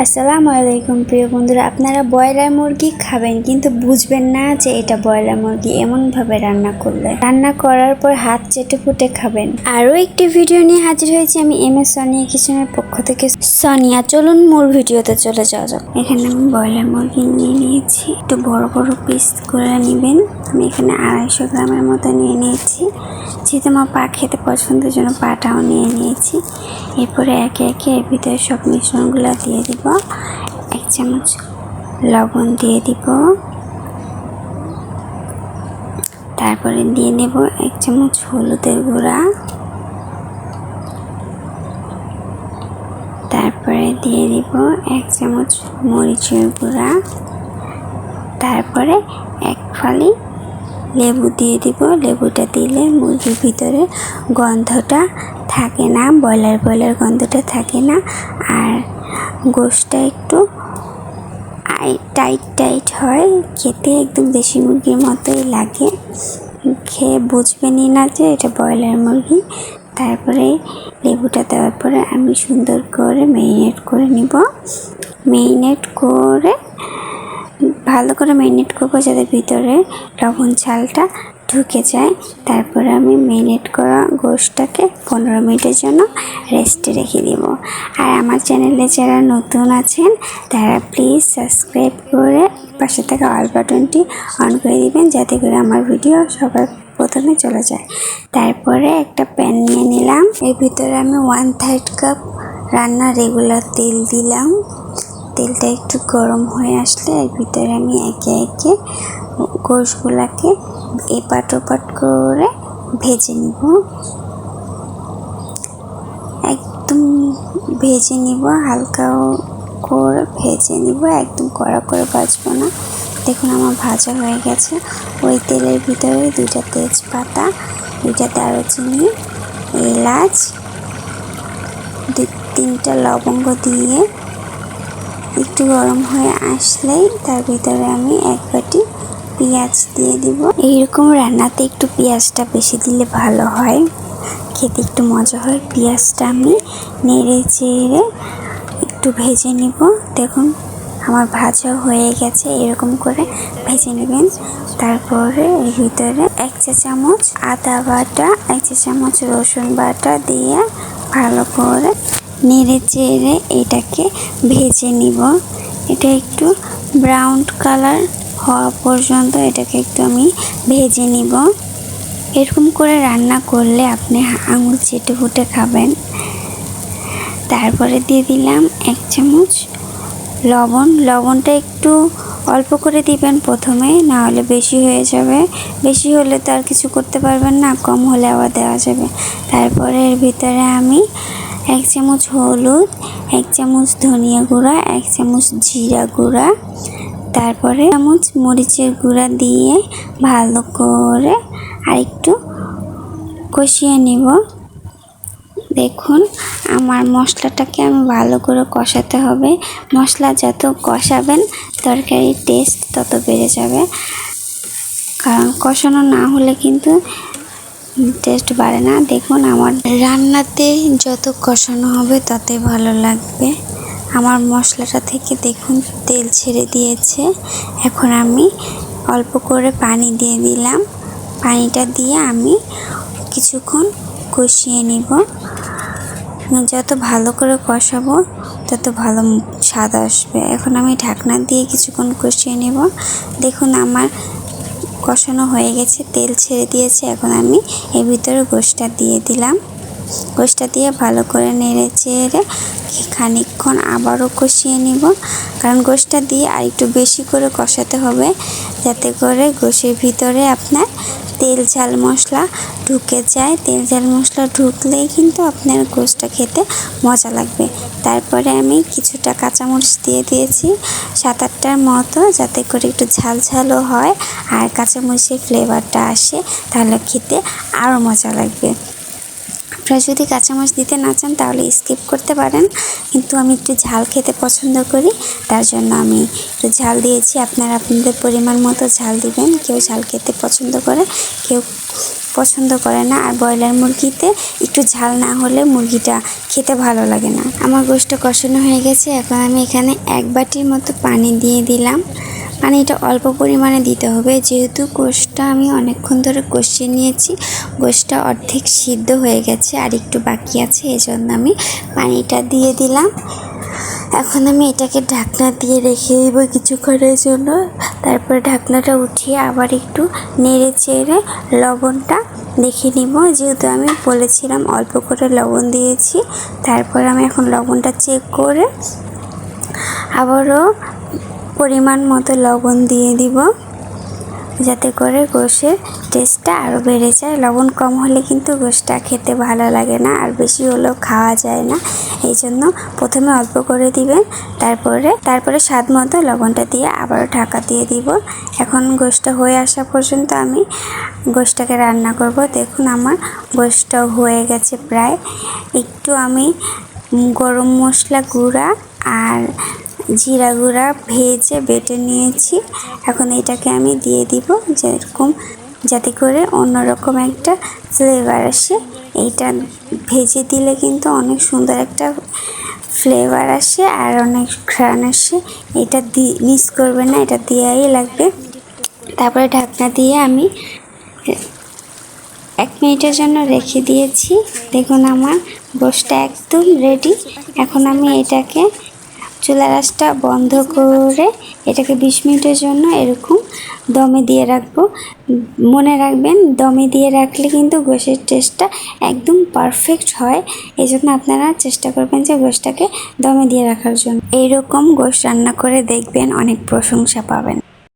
আসসালামু আলাইকুম প্রিয় বন্ধুরা, আপনারা ব্রয়লার মুরগি খাবেন কিন্তু বুঝবেন না যে এটা ব্রয়লার মুরগি। এমনভাবে রান্না করলে রান্না করার পর হাত চেটে ফুটে খাবেন। আরও একটি ভিডিও নিয়ে হাজির হয়েছি আমি MS সোনিয়া কিচেনের পক্ষ থেকে। সোনিয়া, চলুন মূল ভিডিওতে চলে যাওয়া যাক। এখানে আমি ব্রয়লার মুরগি নিয়ে নিয়েছি, একটু বড় বড় পিস করে নেবেন। আমি এখানে 250 গ্রামের মতো নিয়ে নিয়েছি, যেহেতু আমার পা খেতে পছন্দের জন্য পাটাও নিয়ে নিয়েছি। এরপরে একে একে এর ভিতরে সব মিশ্রণগুলো দিয়ে দিব। 1 চামচ লবণ দিয়ে দিব, তারপরে দিয়ে নেব 1 চামচ হলুদের গুঁড়া, তারপরে দিয়ে দিব 1 চামচ মরিচের গুঁড়া, তারপরে 1 ফালি লেবু দিয়ে দিব। লেবুটা দিলে মুরগির ভিতরে গন্ধটা থাকে না, ব্রয়লার গন্ধটা থাকে না, আর গোশটা একটু টাইট হয়, খেতে একদম দেশি মুরগির মতোই লাগে। খেয়ে বুঝবেনই না যে এটা ব্রয়লার মুরগি। তারপরে লেবুটা দেওয়ার পরে আমি সুন্দর করে ম্যারিনেট করে নিব। ভালো করে ম্যারিনেট করবো যাতে ভিতরে লবণ ঝালটা ঢুকে যায়। তারপরে আমি ম্যারিনেট করা গোশটাকে 15 মিনিটের জন্য রেস্টে রেখে দিব। আর আমার চ্যানেলে যারা নতুন আছেন তারা প্লিজ সাবস্ক্রাইব করে পাশে থাকা অল বাটনটি অন করে দিবেন, যাতে করে আমার ভিডিও সবার প্রথমে চলে যায়। তারপরে একটা প্যান নিয়ে নিলাম, এর ভিতরে আমি 1/3 কাপ রান্নার রেগুলার তেল দিলাম। তেলটা একটু গরম হয়ে আসলে এর ভিতরে আমি একে একে গোশগুলাকে এপাট ওপাট করে ভেজে নিব। একদম ভেজে নিব, হালকা করে ভেজে নিব, একদম কড়া করে ভাজবো না। দেখুন আমার ভাজা হয়ে গেছে। ওই তেলের ভিতরে 2টা তেজপাতা, 2টা দারুচিনি, এলাচ, 2-3টা লবঙ্গ দিয়ে একটু গরম হয়ে আসলেই তার ভিতরে আমি 1 বাটি পেঁয়াজ দিয়ে দিব। এইরকম রান্নাতে একটু পেঁয়াজটা বেশি দিলে ভালো হয়, খেতে একটু মজা হয়। পেঁয়াজটা আমি নেড়ে চেড়ে একটু ভেজে নিব। দেখুন আমার ভাজা হয়ে গেছে, এরকম করে ভেজে নেবেন। তারপরে এর ভিতরে 1 চা চামচ আদা বাটা, 1 চা চামচ রসুন বাটা দিয়ে ভালো করে নেড়ে চেড়ে এটাকে ভেজে নিব। এটা একটু ব্রাউন কালার হওয়া পর্যন্ত এটাকে একটু আমি ভেজে নিব। এরকম করে রান্না করলে আপনি আঙুল চেটে ফুটে খাবেন। তারপরে দিয়ে দিলাম 1 চামচ লবণ। লবণটা একটু অল্প করে দিবেন প্রথমে, না হলে বেশি হয়ে যাবে। বেশি হলে তো আর কিছু করতে পারবেন না, কম হলে আবার দেওয়া যাবে। তারপরে এর ভিতরে আমি 1 চামচ হলুদ, 1 চামচ ধনিয়া গুঁড়া, 1 চামচ জিরা গুঁড়া, তারপরে 1 চামচ মরিচের গুঁড়া দিয়ে ভালো করে আরেকটু কষিয়ে নিব। দেখুন আমার মশলাটাকে আমি ভালো করে কষাতে হবে। মশলা যত কষাবেন তরকারির টেস্ট তত বেড়ে যাবে, কারণ কষানো না হলে কিন্তু টেস্ট বাড়ে না। দেখুন আমার রান্নাতে যত কষানো হবে ততই ভালো লাগবে। আমার মশলাটা থেকে দেখুন তেল ছেড়ে দিয়েছে। এখন আমি অল্প করে পানি দিয়ে দিলাম। পানিটা দিয়ে আমি কিছুক্ষণ কষিয়ে নিব। যত ভালো করে কষাবো তত ভালো স্বাদ আসবে। এখন আমি ঢাকনা দিয়ে কিছুক্ষণ কষিয়ে নেব। দেখুন আমার কষানো হয়ে গেছে, তেল ছেড়ে দিয়েছে। এখন আমি এর ভিতরে গোশটা দিয়ে দিলাম। গোশটা দিয়ে ভালো করে নেড়ে চেড়ে খানিকক্ষণ আবারও কষিয়ে নিব, কারণ গোশটা দিয়ে আর একটু বেশি করে কষাতে হবে, যাতে করে গোশের ভিতরে আপনার তেল ঝাল মশলা ঢুকে যায়। তেল ঝাল মশলা ঢুকলেই কিন্তু আপনার গোশটা খেতে মজা লাগবে। তারপরে আমি কিছুটা কাঁচামরিচ দিয়ে দিয়েছি 7-8টার মতো, যাতে করে একটু ঝাল ঝালও হয় আর কাঁচামরিচের ফ্লেভারটা আসে, তাহলে খেতে আরও মজা লাগবে। আপনারা যদি কাঁচামরিচ দিতে না চান তাহলে স্কিপ করতে পারেন, কিন্তু আমি একটু ঝাল খেতে পছন্দ করি, তার জন্য আমি একটু ঝাল দিয়েছি। আপনারা আপনাদের পরিমাণ মতো ঝাল দিবেন। কেউ ঝাল খেতে পছন্দ করে, কেউ পছন্দ করে না। আর ব্রয়লার মুরগিতে একটু ঝাল না হলে মুরগিটা খেতে ভালো লাগে না। আমার গোশত কষানো হয়ে গেছে। এখন আমি এখানে 1 বাটির মতো পানি দিয়ে দিলাম। পানিটা অল্প পরিমাণে দিতে হবে, যেহেতু গোশতটা আমি অনেকক্ষণ ধরে কষিয়ে নিয়েছি। গোশতটা অর্ধেক সিদ্ধ হয়ে গেছে, আর একটু বাকি আছে, এজন্য আমি পানিটা দিয়ে দিলাম। এখন আমি এটাকে ঢাকনা দিয়ে রেখে দেব কিছুক্ষণের জন্য। তারপর ঢাকনাটা উঠিয়ে আবার একটু নেড়ে চেড়ে লবণটা দেখে নিব, যেহেতু আমি বলেছিলাম অল্প করে লবণ দিয়েছি। তারপর আমি এখন লবণটা চেক করে আবারও পরিমাণ মতো লবণ দিয়ে দিব, যাতে করে গোশের টেস্টটা আরও বেড়ে যায়। লবণ কম হলে কিন্তু গোশটা খেতে ভালো লাগে না, আর বেশি হলেও খাওয়া যায় না। এই জন্য প্রথমে অল্প করে দিবেন, তারপরে স্বাদ মতো লবণটা দিয়ে আবারও ঢাকা দিয়ে দিব। এখন গোশটা হয়ে আসা পর্যন্ত আমি গোশটাকে রান্না করব। দেখুন আমার গোশটা হয়ে গেছে প্রায়। একটু আমি গরম মশলা গুঁড়া আর জিরা গুঁড়া ভেজে বেটে নিয়েছি। এখন এটাকে আমি দিয়ে দিব, যাতে করে অন্যরকম একটা ফ্লেভার আসে। এইটা ভেজে দিলে কিন্তু অনেক সুন্দর একটা ফ্লেভার আসে আর অনেক ঘ্রাণ আসে। এটা মিস করবে না, এটা দেওয়াই লাগবে। তারপরে ঢাকনা দিয়ে আমি 1 মিনিটের জন্য রেখে দিয়েছি। দেখুন আমার গোশটা একদম রেডি। এখন আমি এটাকে চুলার আঁচটা বন্ধ করে এটাকে 20 মিনিটের জন্য এরকম দমে দিয়ে রাখবো। মনে রাখবেন, দমে দিয়ে রাখলে কিন্তু গোশের টেস্টটা একদম পারফেক্ট হয়। এই জন্য আপনারা চেষ্টা করবেন যে গোশটাকে দমে দিয়ে রাখার জন্য। এইরকম গোশ রান্না করে দেখবেন, অনেক প্রশংসা পাবেন।